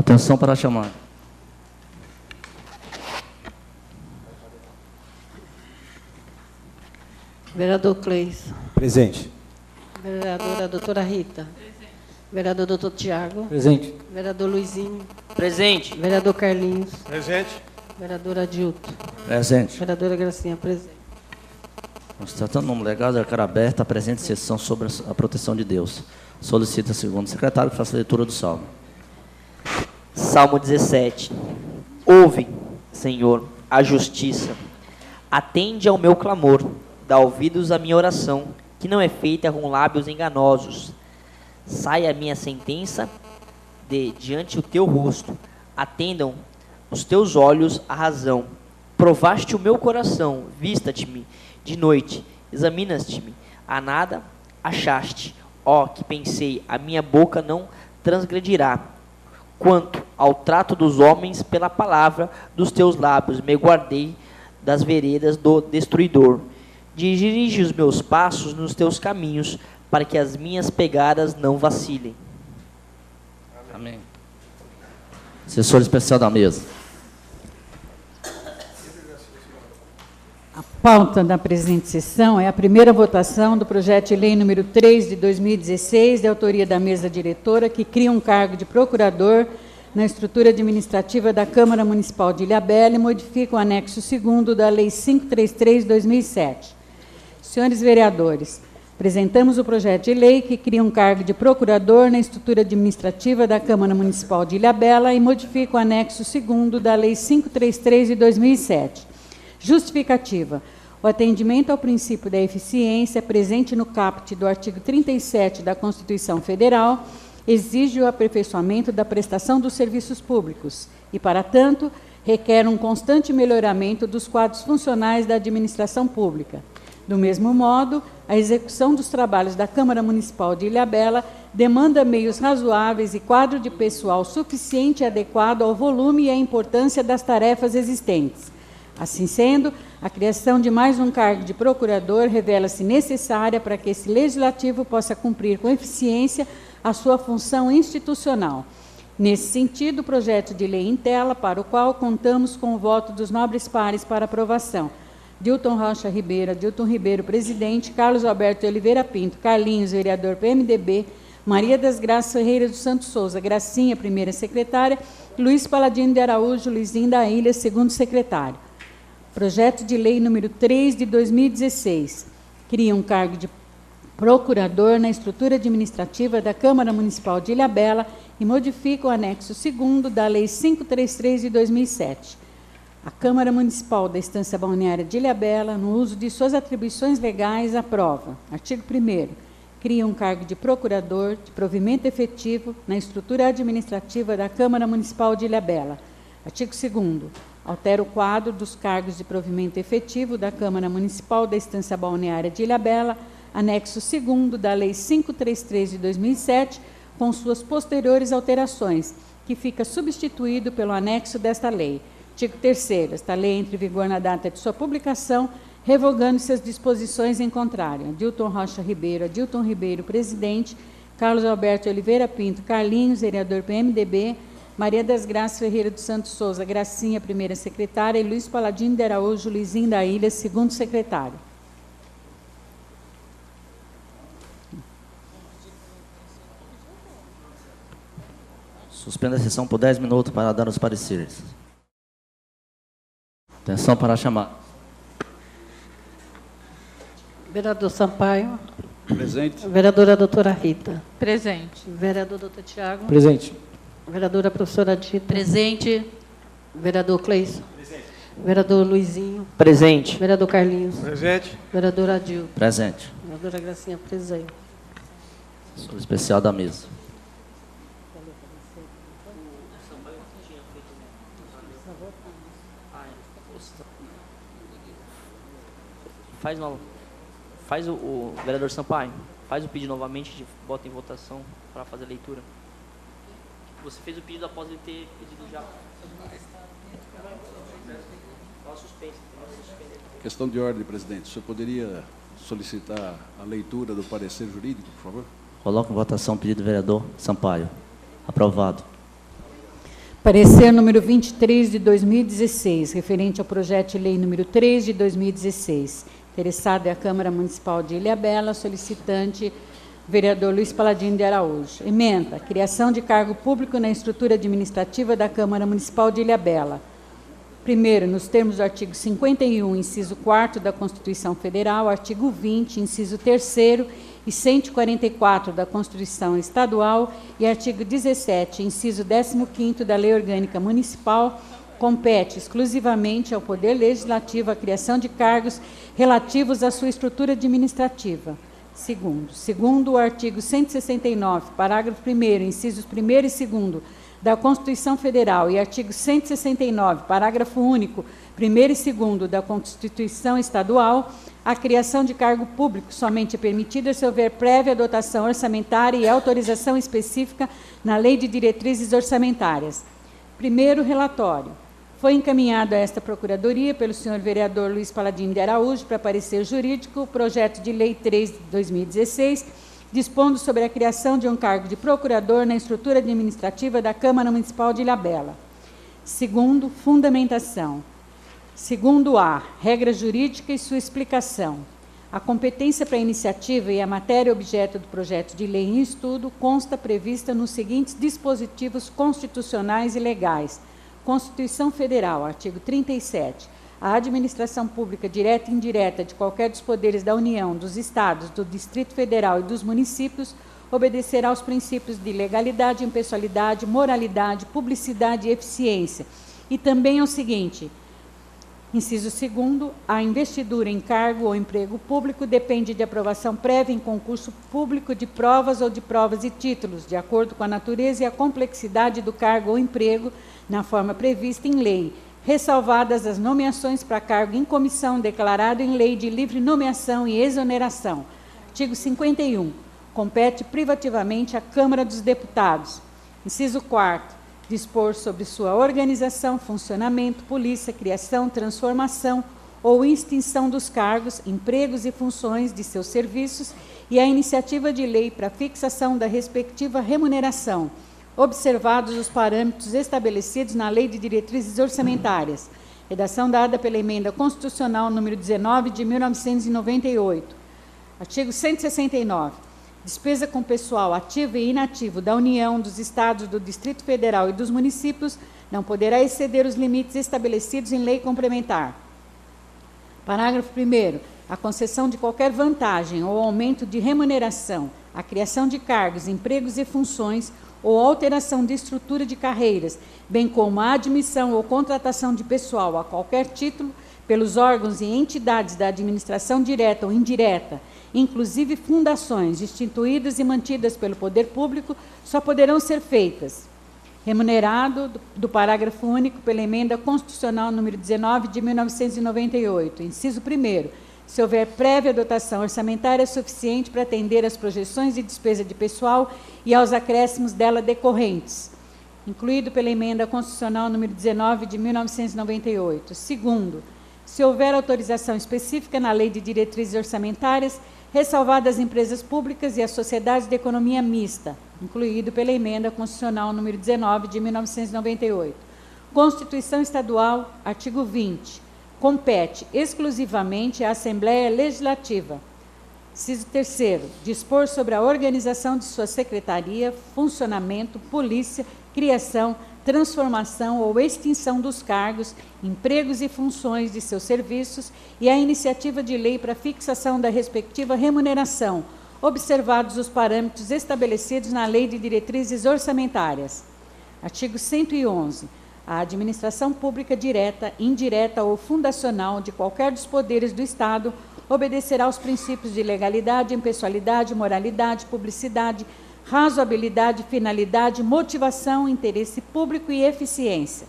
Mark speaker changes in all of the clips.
Speaker 1: Atenção para a chamada.
Speaker 2: Vereador Cleison.
Speaker 3: Presente.
Speaker 2: Vereadora doutora Rita. Presente. Vereador doutor Tiago.
Speaker 3: Presente.
Speaker 2: Vereador Luizinho.
Speaker 4: Presente.
Speaker 2: Vereador Carlinhos.
Speaker 5: Presente.
Speaker 2: Vereadora Adilto.
Speaker 1: Presente.
Speaker 2: Vereadora Gracinha, presente.
Speaker 1: Constatando o nome legal da cara aberta, a presente sessão sobre a proteção de Deus. Solicita, segundo secretário, que faça a leitura do salmo.
Speaker 4: Salmo 17. Ouve, Senhor, a justiça. Atende ao meu clamor. Dá ouvidos à minha oração, que não é feita com lábios enganosos. Sai a minha sentença de diante o teu rosto. Atendam os teus olhos à razão. Provaste o meu coração, vista-te-me de noite, examinas-te-me, a nada achaste. Ó, que pensei, a minha boca não transgredirá. Quanto ao trato dos homens, pela palavra dos teus lábios, me guardei das veredas do destruidor. Dirige os meus passos nos teus caminhos, para que as minhas pegadas não vacilem.
Speaker 1: Amém. Assessor especial da mesa.
Speaker 6: A pauta da presente sessão é a primeira votação do projeto de lei número 3 de 2016, de autoria da mesa diretora, que cria um cargo de procurador na estrutura administrativa da Câmara Municipal de Ilhabela e modifica o anexo 2º da Lei 533 de 2007. Senhores vereadores, apresentamos o projeto de lei que cria um cargo de procurador na estrutura administrativa da Câmara Municipal de Ilhabela e modifica o anexo 2º da Lei 533 de 2007. Justificativa. O atendimento ao princípio da eficiência, presente no caput do artigo 37 da Constituição Federal, exige o aperfeiçoamento da prestação dos serviços públicos e, para tanto, requer um constante melhoramento dos quadros funcionais da administração pública. Do mesmo modo, a execução dos trabalhos da Câmara Municipal de Ilhabela demanda meios razoáveis e quadro de pessoal suficiente e adequado ao volume e à importância das tarefas existentes. Assim sendo, a criação de mais um cargo de procurador revela-se necessária para que esse legislativo possa cumprir com eficiência a sua função institucional. Nesse sentido, o projeto de lei em tela, para o qual contamos com o voto dos nobres pares para aprovação: Dilton Rocha Ribeiro, Dilton Ribeiro, presidente; Carlos Alberto de Oliveira Pinto, Carlinhos, vereador PMDB; Maria das Graças Ferreira dos Santos Souza, Gracinha, primeira secretária; Luiz Paladino de Araújo, Luizinho da Ilha, segundo secretário. Projeto de lei número 3 de 2016, cria um cargo de procurador na estrutura administrativa da Câmara Municipal de Ilhabela e modifica o anexo 2º da Lei 533 de 2007. A Câmara Municipal da Estância Balneária de Ilhabela, no uso de suas atribuições legais, aprova. Artigo 1º. Cria um cargo de procurador de provimento efetivo na estrutura administrativa da Câmara Municipal de Ilhabela. Artigo 2º. Altera o quadro dos cargos de provimento efetivo da Câmara Municipal da Estância Balneária de Ilhabela, anexo 2º da Lei 533 de 2007, com suas posteriores alterações, que fica substituído pelo anexo desta lei. Artigo 3º. Esta lei entra em vigor na data de sua publicação, revogando-se as disposições em contrário. Dilton Rocha Ribeiro, Adilton Ribeiro, presidente; Carlos Alberto Oliveira Pinto, Carlinhos, vereador PMDB; Maria das Graças Ferreira dos Santos Souza, Gracinha, primeira secretária; e Luiz Paladino de Araújo, Luizinho da Ilha, segundo secretário.
Speaker 1: Suspenda a sessão por 10 minutos para dar os pareceres. Atenção para a chamada.
Speaker 2: Vereador Sampaio.
Speaker 3: Presente.
Speaker 2: Vereadora doutora Rita.
Speaker 7: Presente.
Speaker 2: Vereador doutor Tiago.
Speaker 3: Presente.
Speaker 2: Vereadora professora Dita.
Speaker 7: Presente.
Speaker 2: Vereador Cleison. Presente. Vereador Luizinho.
Speaker 4: Presente.
Speaker 2: Vereador Carlinhos.
Speaker 5: Presente.
Speaker 2: Vereadora Adilto.
Speaker 1: Presente.
Speaker 2: Vereadora Gracinha, presente.
Speaker 1: Assessor especial da mesa.
Speaker 4: Faz o vereador Sampaio, faz o pedido novamente, de bota em votação para fazer a leitura. Você fez o pedido após ele ter pedido já.
Speaker 8: Questão de ordem, presidente. O senhor poderia solicitar a leitura do parecer jurídico, por favor?
Speaker 1: Coloco em votação o pedido do vereador Sampaio. Aprovado.
Speaker 6: Parecer número 23 de 2016, referente ao projeto de lei número 3 de 2016. Interessado é a Câmara Municipal de Ilhabela, solicitante vereador Luiz Paladino de Araújo. Emenda: criação de cargo público na estrutura administrativa da Câmara Municipal de Ilhabela. Primeiro, nos termos do artigo 51, inciso 4º da Constituição Federal, artigo 20, inciso 3º e 144 da Constituição Estadual e artigo 17, inciso 15º da Lei Orgânica Municipal, compete exclusivamente ao Poder Legislativo a criação de cargos relativos à sua estrutura administrativa. Segundo o artigo 169, parágrafo 1º, incisos 1º e 2º da Constituição Federal e artigo 169, parágrafo único, 1º e 2º da Constituição Estadual, a criação de cargo público somente é permitida se houver prévia dotação orçamentária e autorização específica na Lei de Diretrizes Orçamentárias. Primeiro relatório. Foi encaminhado a esta Procuradoria pelo senhor vereador Luiz Paladino de Araújo para parecer jurídico o projeto de Lei 3 de 2016, dispondo sobre a criação de um cargo de procurador na estrutura administrativa da Câmara Municipal de Ilhabela. Segundo, fundamentação. Segundo A, regra jurídica e sua explicação. A competência para a iniciativa e a matéria objeto do projeto de lei em estudo consta prevista nos seguintes dispositivos constitucionais e legais. Constituição Federal, artigo 37. A administração pública direta e indireta de qualquer dos poderes da União, dos Estados, do Distrito Federal e dos municípios obedecerá aos princípios de legalidade, impessoalidade, moralidade, publicidade e eficiência. E também ao seguinte: inciso 2º, a investidura em cargo ou emprego público depende de aprovação prévia em concurso público de provas ou de provas e títulos, de acordo com a natureza e a complexidade do cargo ou emprego, na forma prevista em lei, ressalvadas as nomeações para cargo em comissão declarado em lei de livre nomeação e exoneração. Artigo 51. Compete privativamente à Câmara dos Deputados. Inciso 4º. Dispor sobre sua organização, funcionamento, polícia, criação, transformação ou extinção dos cargos, empregos e funções de seus serviços e a iniciativa de lei para fixação da respectiva remuneração, observados os parâmetros estabelecidos na Lei de Diretrizes Orçamentárias. Redação dada pela Emenda Constitucional número 19 de 1998. Artigo 169. Despesa com pessoal ativo e inativo da União, dos Estados, do Distrito Federal e dos municípios não poderá exceder os limites estabelecidos em lei complementar. Parágrafo 1º. A concessão de qualquer vantagem ou aumento de remuneração, a criação de cargos, empregos e funções ou alteração de estrutura de carreiras, bem como a admissão ou contratação de pessoal a qualquer título pelos órgãos e entidades da administração direta ou indireta, inclusive fundações instituídas e mantidas pelo poder público, só poderão ser feitas. Remunerado do parágrafo único pela Emenda Constitucional número 19 de 1998, inciso 1º, se houver prévia dotação orçamentária suficiente para atender às projeções de despesa de pessoal e aos acréscimos dela decorrentes, incluído pela Emenda Constitucional número 19 de 1998. Segundo, se houver autorização específica na Lei de Diretrizes Orçamentárias, ressalvadas as empresas públicas e as sociedades de economia mista, incluído pela Emenda Constitucional número 19 de 1998. Constituição Estadual, artigo 20. Compete exclusivamente à Assembleia Legislativa. Inciso 3º. Dispor sobre a organização de sua secretaria, funcionamento, polícia, criação, transformação ou extinção dos cargos, empregos e funções de seus serviços e a iniciativa de lei para fixação da respectiva remuneração, observados os parâmetros estabelecidos na Lei de Diretrizes Orçamentárias. Artigo 111. A administração pública direta, indireta ou fundacional de qualquer dos poderes do Estado obedecerá aos princípios de legalidade, impessoalidade, moralidade, publicidade, razoabilidade, finalidade, motivação, interesse público e eficiência.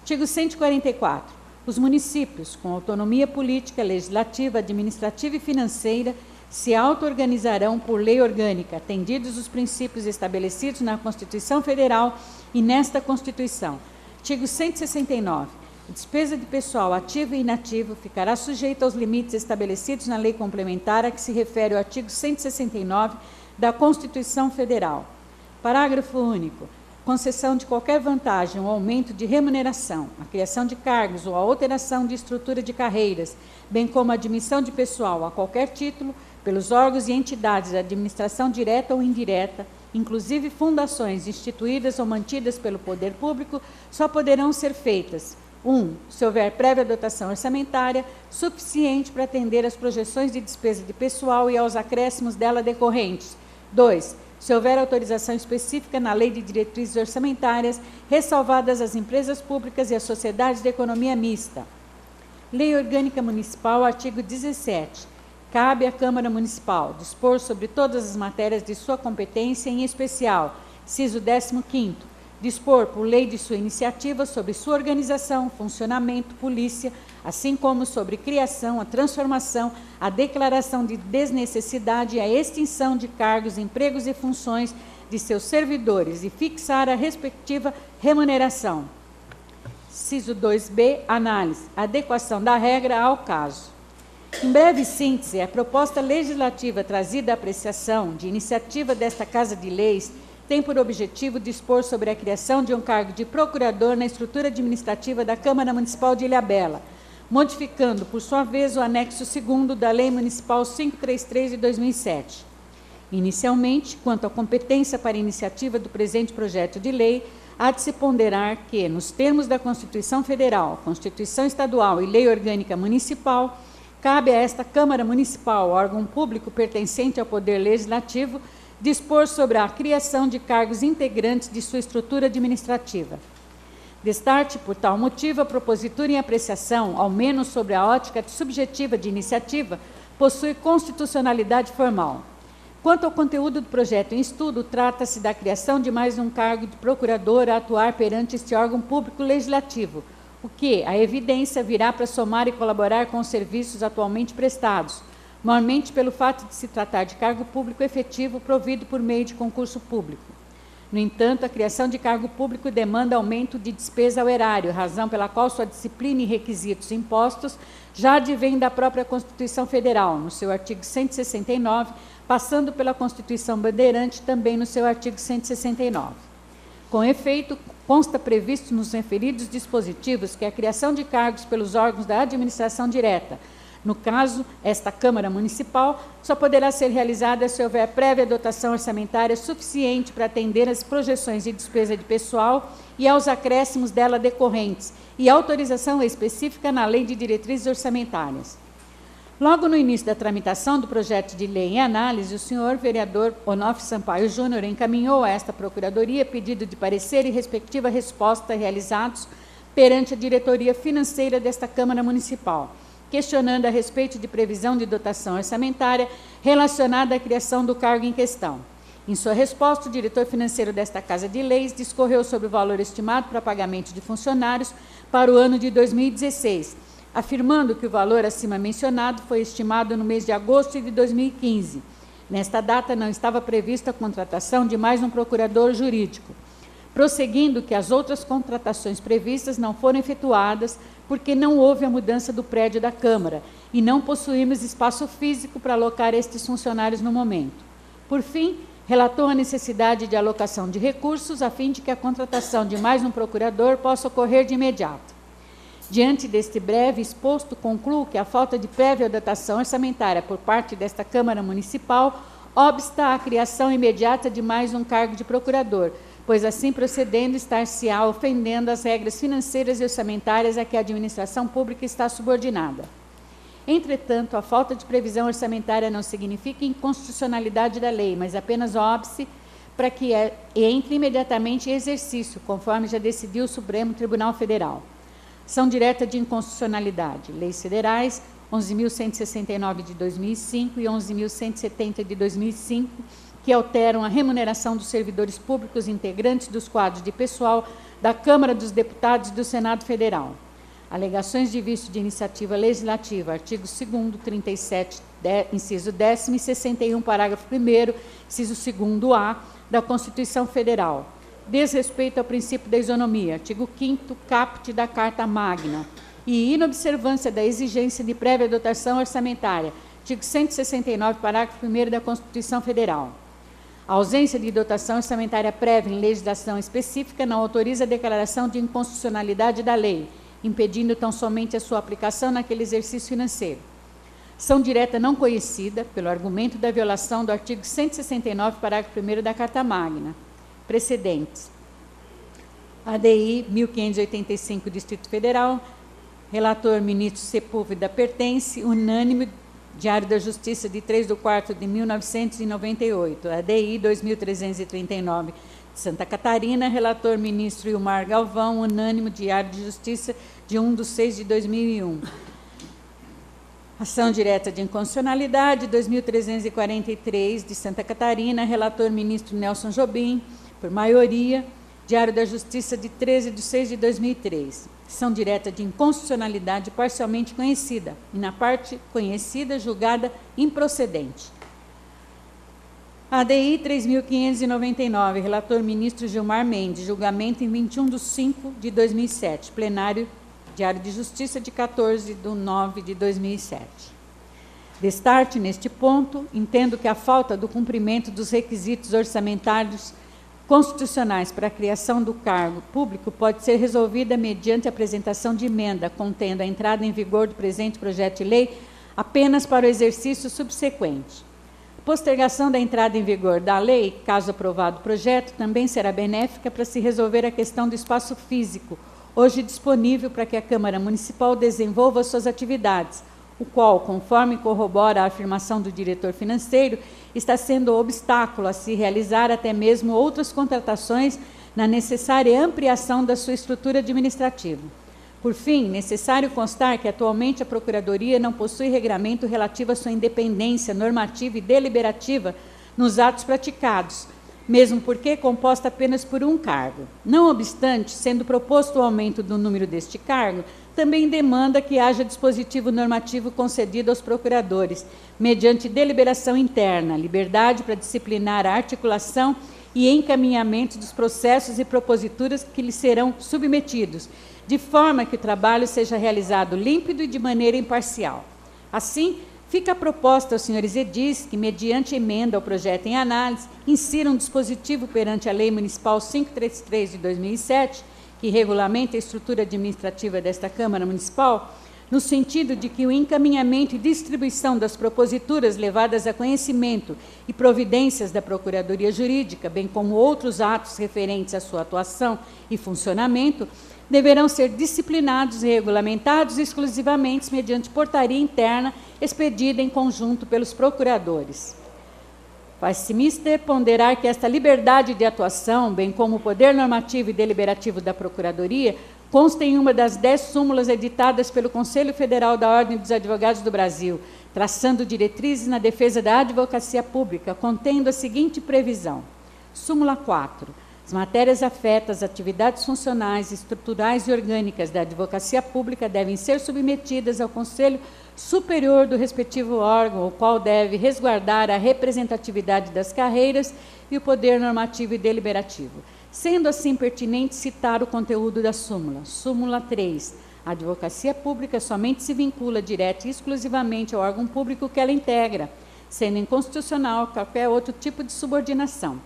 Speaker 6: Artigo 144. Os municípios, com autonomia política, legislativa, administrativa e financeira, se auto-organizarão por lei orgânica, atendidos os princípios estabelecidos na Constituição Federal e nesta Constituição. Artigo 169. A despesa de pessoal ativo e inativo ficará sujeita aos limites estabelecidos na lei complementar a que se refere o artigo 169 da Constituição Federal. Parágrafo único. concessão de qualquer vantagem ou aumento de remuneração, a criação de cargos ou a alteração de estrutura de carreiras, bem como a admissão de pessoal a qualquer título pelos órgãos e entidades da administração direta ou indireta, inclusive fundações instituídas ou mantidas pelo poder público, só poderão ser feitas: 1. Se houver prévia dotação orçamentária suficiente para atender às projeções de despesa de pessoal e aos acréscimos dela decorrentes. 2. Se houver autorização específica na Lei de Diretrizes Orçamentárias, ressalvadas as empresas públicas e as sociedades de economia mista. Lei Orgânica Municipal, artigo 17. Cabe à Câmara Municipal dispor sobre todas as matérias de sua competência, em especial, inciso 15º, dispor por lei de sua iniciativa sobre sua organização, funcionamento, polícia, assim como sobre criação, a transformação, a declaração de desnecessidade e a extinção de cargos, empregos e funções de seus servidores e fixar a respectiva remuneração. Inciso 2b, análise, adequação da regra ao caso. Em breve síntese, a proposta legislativa trazida à apreciação de iniciativa desta Casa de Leis tem por objetivo dispor sobre a criação de um cargo de procurador na estrutura administrativa da Câmara Municipal de Ilhabela, modificando, por sua vez, o anexo 2º da Lei Municipal 533 de 2007. Inicialmente, quanto à competência para iniciativa do presente projeto de lei, há de se ponderar que, nos termos da Constituição Federal, Constituição Estadual e Lei Orgânica Municipal, cabe a esta Câmara Municipal, órgão público pertencente ao Poder Legislativo, dispor sobre a criação de cargos integrantes de sua estrutura administrativa. Destarte, por tal motivo, a propositura em apreciação, ao menos sobre a ótica subjetiva de iniciativa, possui constitucionalidade formal. Quanto ao conteúdo do projeto em estudo, trata-se da criação de mais um cargo de procurador a atuar perante este órgão público legislativo, o que, à evidência, virá para somar e colaborar com os serviços atualmente prestados, maiormente pelo fato de se tratar de cargo público efetivo provido por meio de concurso público. No entanto, a criação de cargo público demanda aumento de despesa ao erário, razão pela qual sua disciplina e requisitos impostos já advém da própria Constituição Federal, no seu artigo 169, passando pela Constituição Bandeirante, também no seu artigo 169. Com efeito, consta previsto nos referidos dispositivos que a criação de cargos pelos órgãos da administração direta, no caso, esta Câmara Municipal, só poderá ser realizada se houver prévia dotação orçamentária suficiente para atender às projeções de despesa de pessoal e aos acréscimos dela decorrentes, e autorização específica na Lei de Diretrizes Orçamentárias. Logo no início da tramitação do projeto de lei em análise, o senhor vereador Onofre Sampaio Júnior encaminhou a esta Procuradoria pedido de parecer e respectiva resposta realizados perante a diretoria financeira desta Câmara Municipal, questionando a respeito de previsão de dotação orçamentária relacionada à criação do cargo em questão. Em sua resposta, o diretor financeiro desta Casa de Leis discorreu sobre o valor estimado para pagamento de funcionários para o ano de 2016, afirmando que o valor acima mencionado foi estimado no mês de agosto de 2015. Nesta data, não estava prevista a contratação de mais um procurador jurídico, prosseguindo que as outras contratações previstas não foram efetuadas porque não houve a mudança do prédio da Câmara e não possuímos espaço físico para alocar estes funcionários no momento. Por fim, relatou a necessidade de alocação de recursos a fim de que a contratação de mais um procurador possa ocorrer de imediato. Diante deste breve exposto, concluo que a falta de prévia dotação orçamentária por parte desta Câmara Municipal obsta à criação imediata de mais um cargo de procurador, pois assim procedendo estar-se-á ofendendo as regras financeiras e orçamentárias a que a administração pública está subordinada. Entretanto, a falta de previsão orçamentária não significa inconstitucionalidade da lei, mas apenas óbice para que entre imediatamente em exercício, conforme já decidiu o Supremo Tribunal Federal. Ação direta de inconstitucionalidade, leis federais 11.169 de 2005 e 11.170 de 2005, que alteram a remuneração dos servidores públicos integrantes dos quadros de pessoal da Câmara dos Deputados e do Senado Federal. Alegações de vício de iniciativa legislativa, artigo 2º, 37, inciso 10º e 61, parágrafo 1º, inciso 2º-A, da Constituição Federal. Desrespeito ao princípio da isonomia, artigo 5º, caput da Carta Magna, e inobservância da exigência de prévia dotação orçamentária, artigo 169, parágrafo 1º da Constituição Federal. A ausência de dotação orçamentária prévia em legislação específica não autoriza a declaração de inconstitucionalidade da lei, impedindo tão somente a sua aplicação naquele exercício financeiro. Ação direta não conhecida, pelo argumento da violação do artigo 169, parágrafo 1º da Carta Magna. Precedentes. ADI 1585, Distrito Federal. Relator, ministro Sepúlveda pertence, unânime, Diário da Justiça de 3/4/1998. ADI 2339, de Santa Catarina. Relator, ministro Ilmar Galvão, unânime, Diário de Justiça de 1/6/2001. Ação direta de inconstitucionalidade, 2343, de Santa Catarina. Relator, ministro Nelson Jobim, por maioria. Diário da Justiça de 13/6/2003. Ação direta de inconstitucionalidade parcialmente conhecida, e na parte conhecida, julgada improcedente. ADI 3.599, relator ministro Gilmar Mendes, julgamento em 21/5/2007, plenário, Diário de Justiça de 14/9/2007. Destarte neste ponto, entendo que a falta do cumprimento dos requisitos orçamentários constitucionais para a criação do cargo público pode ser resolvida mediante a apresentação de emenda contendo a entrada em vigor do presente projeto de lei apenas para o exercício subsequente. A postergação da entrada em vigor da lei, caso aprovado o projeto, também será benéfica para se resolver a questão do espaço físico, hoje disponível para que a Câmara Municipal desenvolva suas atividades, o qual, conforme corrobora a afirmação do diretor financeiro, está sendo obstáculo a se realizar até mesmo outras contratações na necessária ampliação da sua estrutura administrativa. Por fim, necessário constar que atualmente a Procuradoria não possui regramento relativo à sua independência normativa e deliberativa nos atos praticados, mesmo porque é composta apenas por um cargo. Não obstante, sendo proposto o aumento do número deste cargo, também demanda que haja dispositivo normativo concedido aos procuradores, mediante deliberação interna, liberdade para disciplinar a articulação e encaminhamento dos processos e proposituras que lhes serão submetidos, de forma que o trabalho seja realizado límpido e de maneira imparcial. Assim, fica a proposta aos senhores edis que, mediante emenda ao projeto em análise, insiram um dispositivo perante a Lei Municipal 533 de 2007, que regulamenta a estrutura administrativa desta Câmara Municipal, no sentido de que o encaminhamento e distribuição das proposituras levadas a conhecimento e providências da Procuradoria Jurídica, bem como outros atos referentes à sua atuação e funcionamento, deverão ser disciplinados e regulamentados exclusivamente mediante portaria interna expedida em conjunto pelos procuradores. Faz-se mister ponderar que esta liberdade de atuação, bem como o poder normativo e deliberativo da Procuradoria, consta em uma das 10 súmulas editadas pelo Conselho Federal da Ordem dos Advogados do Brasil, traçando diretrizes na defesa da advocacia pública, contendo a seguinte previsão. Súmula 4. As matérias afetas às atividades funcionais, estruturais e orgânicas da advocacia pública devem ser submetidas ao Conselho Superior do respectivo órgão, o qual deve resguardar a representatividade das carreiras e o poder normativo e deliberativo. Sendo assim pertinente citar o conteúdo da súmula. Súmula 3. A advocacia pública somente se vincula direta e exclusivamente ao órgão público que ela integra, sendo inconstitucional qualquer outro tipo de subordinação.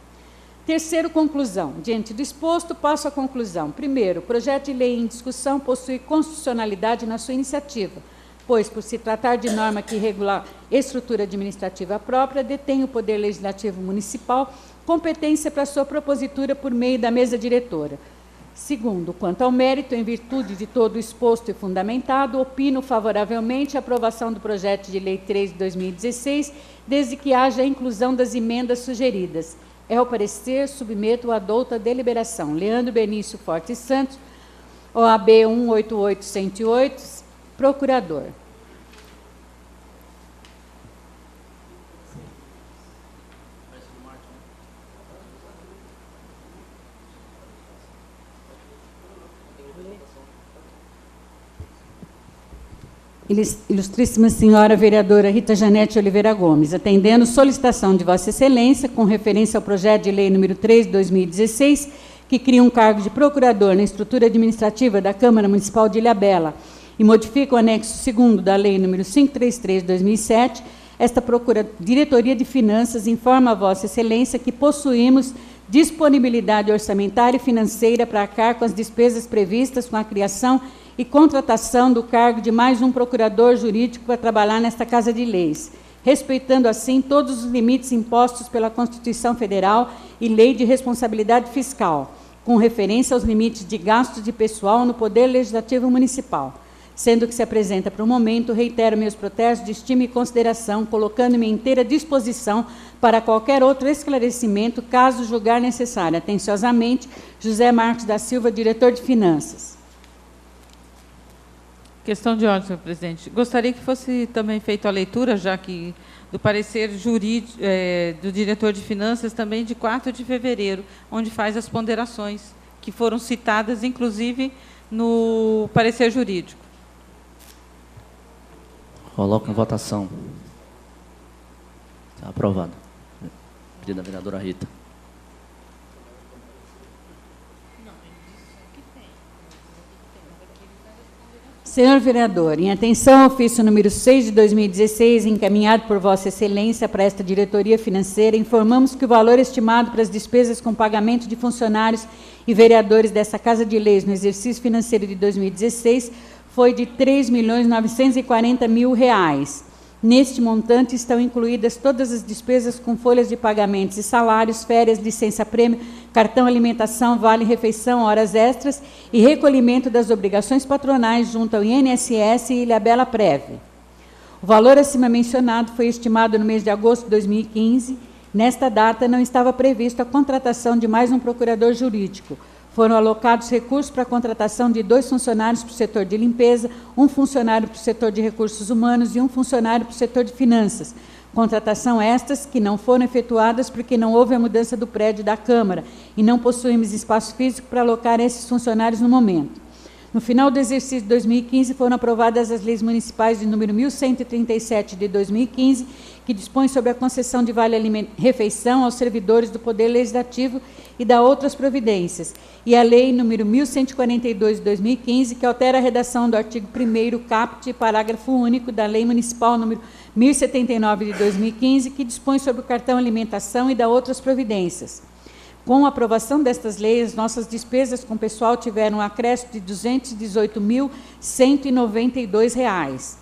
Speaker 6: Terceiro, conclusão. Diante do exposto, passo à conclusão. Primeiro, o projeto de lei em discussão possui constitucionalidade na sua iniciativa, pois, por se tratar de norma que regula estrutura administrativa própria, detém o Poder Legislativo Municipal competência para sua propositura por meio da mesa diretora. Segundo, quanto ao mérito, em virtude de todo o exposto e fundamentado, opino favoravelmente a aprovação do projeto de lei 3 de 2016, desde que haja a inclusão das emendas sugeridas. É o parecer, submeto a douta deliberação. Leandro Benício Forte Santos, OAB 188-108, procurador. Ilustríssima senhora vereadora Rita Janete Oliveira Gomes, atendendo solicitação de Vossa Excelência, com referência ao projeto de lei número 3 de 2016, que cria um cargo de procurador na estrutura administrativa da Câmara Municipal de Ilhabela e modifica o anexo 2º da lei número 533 de 2007, esta Diretoria de Finanças informa a Vossa Excelência que possuímos disponibilidade orçamentária e financeira para arcar com as despesas previstas com a criação e contratação do cargo de mais um procurador jurídico para trabalhar nesta Casa de Leis, respeitando assim todos os limites impostos pela Constituição Federal e Lei de Responsabilidade Fiscal, com referência aos limites de gastos de pessoal no Poder Legislativo Municipal. Sendo que se apresenta para o momento, reitero meus protestos de estima e consideração, colocando-me à inteira disposição para qualquer outro esclarecimento, caso julgar necessário. Atenciosamente, José Marcos da Silva, diretor de Finanças.
Speaker 3: Questão de ordem, senhor presidente. Gostaria que fosse também feita a leitura, já que do parecer jurídico do diretor de Finanças, também de 4 de fevereiro, onde faz as ponderações que foram citadas, inclusive, no parecer jurídico.
Speaker 1: Coloco em votação. Está aprovado. Pedido da vereadora Rita.
Speaker 6: Senhor vereador, em atenção ao ofício número 6 de 2016, encaminhado por Vossa Excelência para esta diretoria financeira, informamos que o valor estimado para as despesas com pagamento de funcionários e vereadores desta Casa de Leis no exercício financeiro de 2016 foi de R$ 3.940.000. Neste montante estão incluídas todas as despesas com folhas de pagamentos e salários, férias, licença-prêmio, cartão alimentação, vale-refeição, horas extras e recolhimento das obrigações patronais junto ao INSS e Ilhabela Prev. O valor acima mencionado foi estimado no mês de agosto de 2015. Nesta data, não estava previsto a contratação de mais um procurador jurídico. Foram alocados recursos para a contratação de 2 funcionários para o setor de limpeza, 1 funcionário para o setor de recursos humanos e 1 funcionário para o setor de finanças. Contratação estas que não foram efetuadas porque não houve a mudança do prédio da Câmara e não possuímos espaço físico para alocar esses funcionários no momento. No final do exercício de 2015, foram aprovadas as leis municipais de número 1137 de 2015, que dispõe sobre a concessão de vale-refeição aos servidores do Poder Legislativo e da outras providências, e a lei número 1142 de 2015, que altera a redação do artigo 1º caput, parágrafo único da lei municipal número 1079 de 2015, que dispõe sobre o cartão alimentação e da outras providências. Com a aprovação destas leis, nossas despesas com pessoal tiveram um acréscimo de R$ 218.192.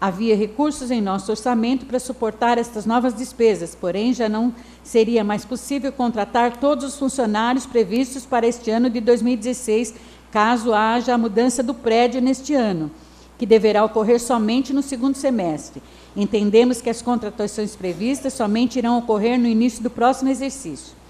Speaker 6: Havia recursos em nosso orçamento para suportar estas novas despesas, porém já não seria mais possível contratar todos os funcionários previstos para este ano de 2016, caso haja a mudança do prédio neste ano, que deverá ocorrer somente no segundo semestre. Entendemos que as contratações previstas somente irão ocorrer no início do próximo exercício.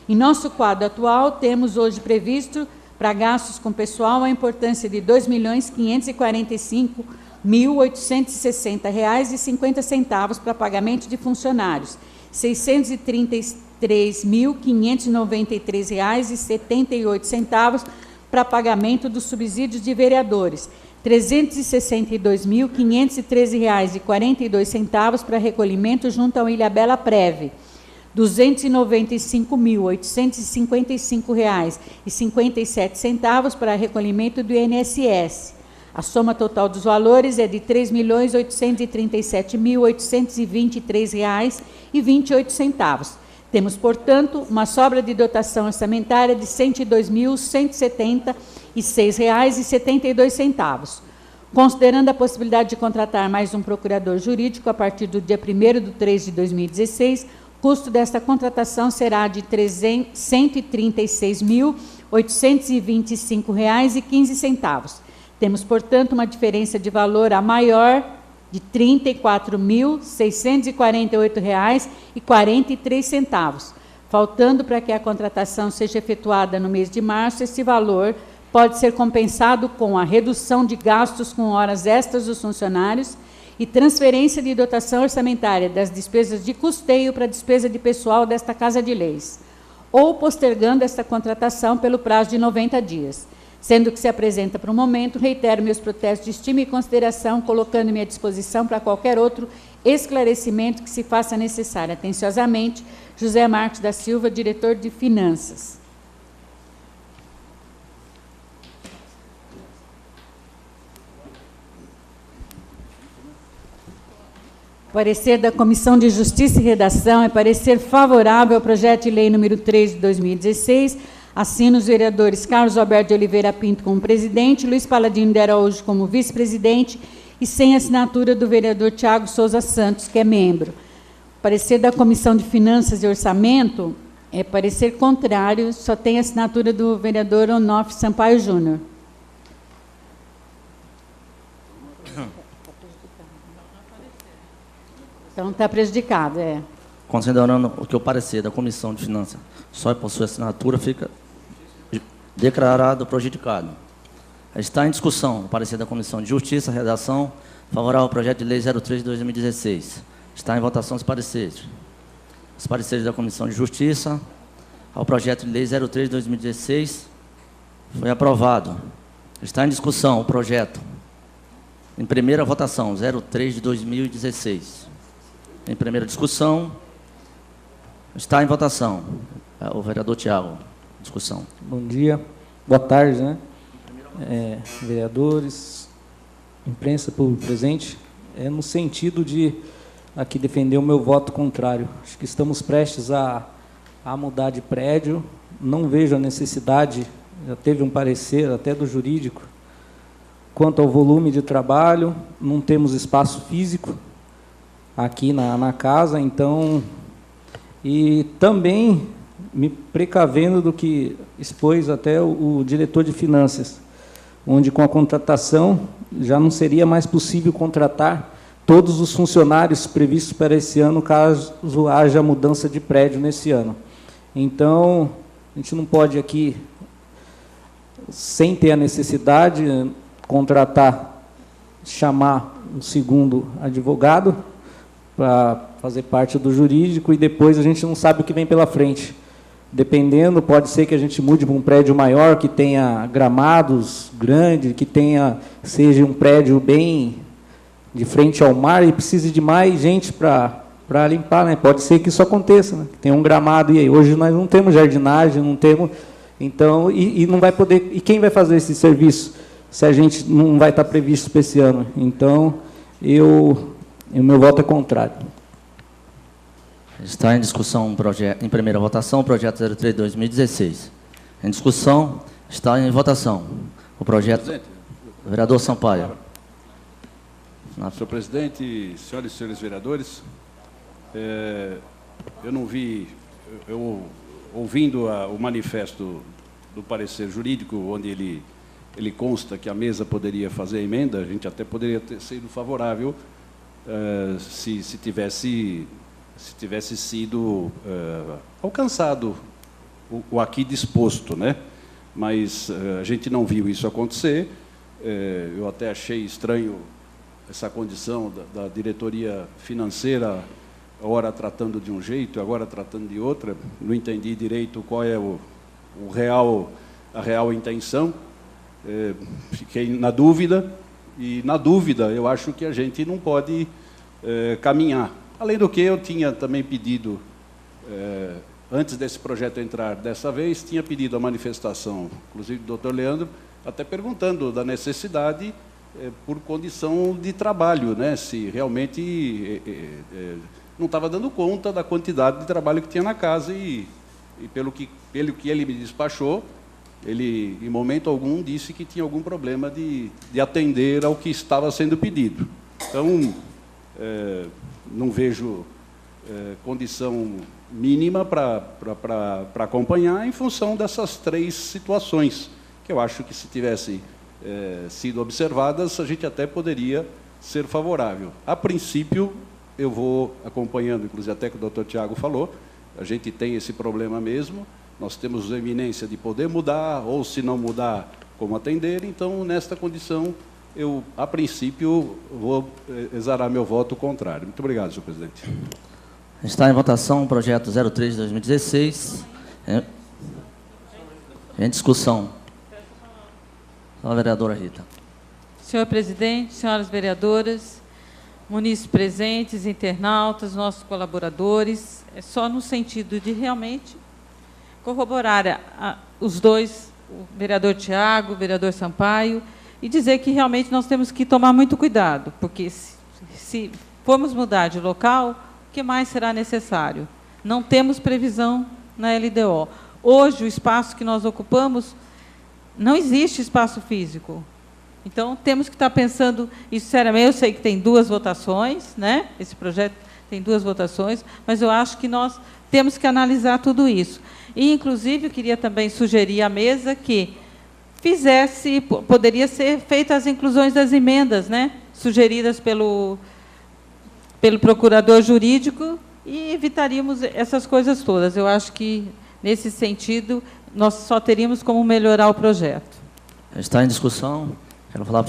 Speaker 6: Em nosso quadro atual, temos hoje previsto para gastos com pessoal a importância de R$ 2.545.860,50 para pagamento de funcionários, R$ 633.593,78 para pagamento dos subsídios de vereadores, R$ 362.513,42 para recolhimento junto ao Ilhabela Prev, R$ 295.855,57 para recolhimento do INSS. A soma total dos valores é de R$ 3.837.823,28. Temos, portanto, uma sobra de dotação orçamentária de R$ 102.176,72. Considerando a possibilidade de contratar mais um procurador jurídico a partir do dia 1º de 2016, o custo desta contratação será de R$ 136.825,15. Temos, portanto, uma diferença de valor a maior de R$ 34.648,43. Faltando para que a contratação seja efetuada no mês de março, esse valor pode ser compensado com a redução de gastos com horas extras dos funcionários e transferência de dotação orçamentária das despesas de custeio para a despesa de pessoal desta Casa de Leis, ou postergando esta contratação pelo prazo de 90 dias. Sendo que se apresenta para o momento, reitero meus protestos de estima e consideração, colocando-me à disposição para qualquer outro esclarecimento que se faça necessário. Atenciosamente, José Marcos da Silva, diretor de Finanças. Parecer da Comissão de Justiça e Redação é parecer favorável ao projeto de lei número 3 de 2016. Assina os vereadores Carlos Alberto de Oliveira Pinto como presidente, Luiz Paladino de Araújo como vice-presidente e sem assinatura do vereador Tiago Souza Santos, que é membro. Parecer da Comissão de Finanças e Orçamento é parecer contrário, só tem assinatura do vereador Onofre Sampaio Júnior. Então, está prejudicado, é.
Speaker 1: Considerando o que o parecer da Comissão de Finanças só possui assinatura, fica declarado prejudicado. Está em discussão o parecer da Comissão de Justiça, redação favorável ao projeto de lei 03 de 2016. Está em votação os pareceres. Os pareceres da Comissão de Justiça ao projeto de lei 03 de 2016 foi aprovado. Está em discussão o projeto, em primeira votação, 03 de 2016. Em primeira discussão, está em votação. O vereador Tiago, discussão.
Speaker 5: Bom dia, boa tarde, né? Vereadores, imprensa público presente, no sentido de aqui defender o meu voto contrário. Acho que estamos prestes a mudar de prédio, não vejo a necessidade, já teve um parecer até do jurídico, quanto ao volume de trabalho, não temos espaço físico aqui na casa, então, e também me precavendo do que expôs até o diretor de finanças, onde com a contratação já não seria mais possível contratar todos os funcionários previstos para esse ano, caso haja mudança de prédio nesse ano. Então, a gente não pode aqui, sem ter a necessidade, contratar, chamar um segundo advogado para fazer parte do jurídico e depois a gente não sabe o que vem pela frente. Dependendo, pode ser que a gente mude para um prédio maior, que tenha gramados grandes, que seja um prédio bem de frente ao mar e precise de mais gente para limpar, né? Pode ser que isso aconteça, né? Tem um gramado, e aí hoje nós não temos jardinagem, não temos, então, e não vai poder, e quem vai fazer esse serviço se a gente não vai estar previsto para esse ano? Então, o meu voto é contrário.
Speaker 1: Está em discussão em primeira votação o projeto 03 de 2016. Em discussão, está em votação o projeto.
Speaker 8: Presidente,
Speaker 1: vereador Sampaio.
Speaker 8: Senhor presidente, senhoras e senhores vereadores, eu não vi, ouvindo o manifesto do parecer jurídico, onde ele consta que a mesa poderia fazer a emenda, a gente até poderia ter sido favorável se tivesse sido alcançado o aqui disposto, né? Mas a gente não viu isso acontecer. Eu até achei estranho essa condição da diretoria financeira, ora tratando de um jeito, agora tratando de outra. Não entendi direito qual é a real intenção. Fiquei na dúvida, e na dúvida eu acho que a gente não pode caminhar. Além do que eu tinha também pedido, antes desse projeto entrar dessa vez, tinha pedido a manifestação, inclusive do doutor Leandro, até perguntando da necessidade por condição de trabalho, né? Se realmente não estava dando conta da quantidade de trabalho que tinha na casa e pelo que ele me despachou, ele, em momento algum, disse que tinha algum problema de atender ao que estava sendo pedido. Então, não vejo condição mínima para acompanhar em função dessas três situações, que eu acho que, se tivessem sido observadas, a gente até poderia ser favorável. A princípio, eu vou acompanhando, inclusive até que o doutor Tiago falou, a gente tem esse problema mesmo, nós temos a eminência de poder mudar, ou se não mudar, como atender. Então, nesta condição, eu, a princípio, vou exarar meu voto contrário. Muito obrigado, senhor presidente.
Speaker 1: Está em votação o projeto 03 de 2016. Em discussão. A vereadora Rita.
Speaker 3: Senhor presidente, senhoras vereadoras, munícipes presentes, internautas, nossos colaboradores, é só no sentido de realmente corroborar os dois, o vereador Tiago, o vereador Sampaio, e dizer que realmente nós temos que tomar muito cuidado, porque se formos mudar de local, o que mais será necessário? Não temos previsão na LDO. Hoje, o espaço que nós ocupamos, não existe espaço físico. Então, temos que estar pensando isso seriamente. Eu sei que tem 2 votações, né? Esse projeto tem 2 votações, mas eu acho que nós temos que analisar tudo isso. E, inclusive, eu queria também sugerir à mesa que poderia ser feitas as inclusões das emendas, né? Sugeridas pelo procurador jurídico, e evitaríamos essas coisas todas. Eu acho que, nesse sentido, nós só teríamos como melhorar o projeto.
Speaker 1: Está em discussão. Quero falar,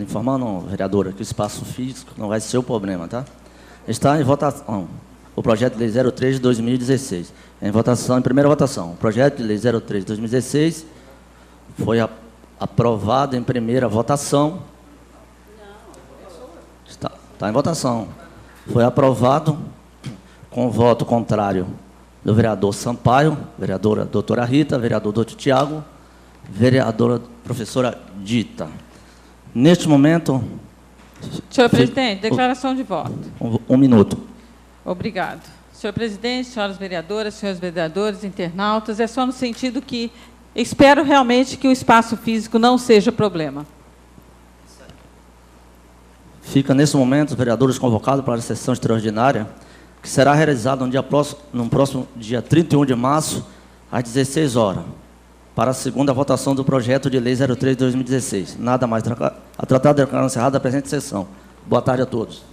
Speaker 1: informando, vereadora, que o espaço físico não vai ser o problema, tá? Está em votação o projeto de lei 03 de 2016. Em votação, em primeira votação, o projeto de lei 03 de 2016 foi aprovado em primeira votação. Está em votação. Foi aprovado com voto contrário do vereador Sampaio, vereadora doutora Rita, vereador doutor Tiago, vereadora professora Dita. Neste momento...
Speaker 3: Senhor presidente, declaração de voto.
Speaker 1: Um minuto.
Speaker 3: Obrigado. Senhor presidente, senhoras vereadoras, senhores vereadores, internautas, é só no sentido que espero realmente que o espaço físico não seja problema.
Speaker 1: Fica, nesse momento, os vereadores convocados para a sessão extraordinária, que será realizada no próximo dia 31 de março, às 16 horas, para a segunda votação do projeto de lei 03 de 2016. Nada mais a tratar, declaração encerrada a presente sessão. Boa tarde a todos.